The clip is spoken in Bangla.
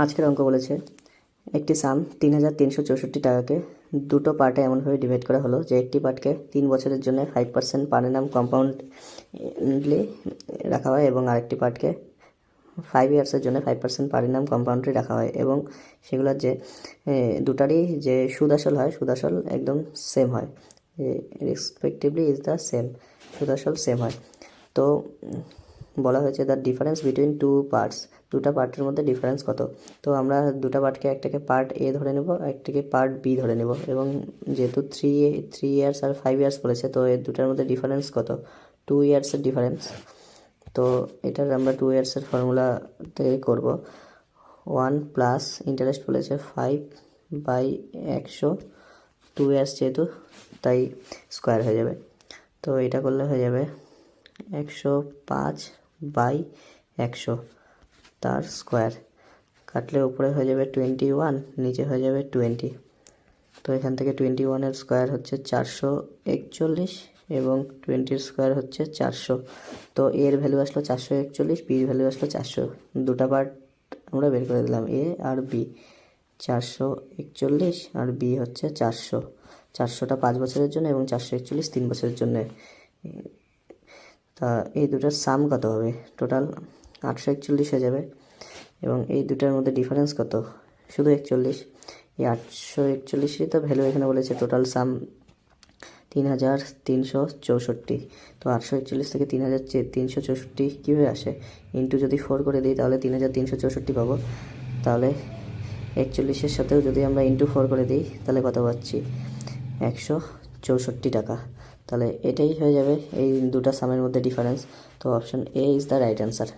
আজকের অঙ্ক বলেছে একটি সাম 3364 টাকাকে দুটো পার্টে এমনভাবে ডিভাইড করা হলো যে একটি পার্টকে 3 বছরের জন্য 5% পার অ্যানাম কম্পাউন্ডলি রাখা হয় এবং আরেকটি পার্টকে 5 ইয়ার্সের জন্য 5% পার অ্যানাম কম্পাউন্ডলি রাখা হয় এবং সেগুলোর যে দুটারই যে সুদ আসল হয় সুদ আসল একদম সেম হয়, রেসপেক্টিভলি ইজ দ্য সেম, সুদ আসল সেম হয়। তো বলা হয়েছে the difference between two parts, দুটা পার্টের মধ্যে ডিফারেন্স কত। তো আমরা দুটা পার্টকে একটাকে পার্ট এ ধরে নেব, একটাকে পার্ট বি ধরে নেব এবং যেহেতু থ্রি ইয়ার্স আর 5 ইয়ার্স বলেছে তো এর দুটার মধ্যে ডিফারেন্স কত, 2 ইয়ার্সের ডিফারেন্স। তো এটার আমরা 2 ইয়ার্সের ফর্মুলাতে করব 1 প্লাস ইন্টারেস্ট বলেছে 5/100, 2 ইয়ার্স যেহেতু তাই স্কোয়ার হয়ে যাবে। তো এটা করলে হয়ে যাবে 105/100 তার স্কোয়ার, কাটলে উপরে হয়ে যাবে 21, নিচে হয়ে যাবে 20। তো এখান থেকে 21-এর স্কোয়ার হচ্ছে 441 এবং 20-র স্কোয়ার হচ্ছে 400। তো এর ভ্যালু আসলো 441, বির ভ্যালু আসলো 400। দুটা পার্ট আমরা বের করে দিলাম, এ আর বি। 441 আর বি হচ্ছে 400, 400টা 5 বছরের জন্য এবং 441 3 বছরের জন্য। তা এই দুটার সাম কত হবে, টোটাল 841 হয়ে যাবে এবং এই দুটার মধ্যে ডিফারেন্স কত, শুধু 41। এই 841-ই তো ভ্যালু এখানে বলেছে, টোটাল সাম 3364। তো 841 থেকে 3364 কীভাবে আসে, ইন্টু যদি 4 করে দিই তাহলে 3364 পাবো। তাহলে 41-এর সাথেও যদি আমরা ইন্টু 4 করে দিই তাহলে কত পাচ্ছি, 164 টাকা। তাহলে এটাই হয়ে যাবে এই দুটা সামের মধ্যে ডিফারেন্স। তো option A is the right answer.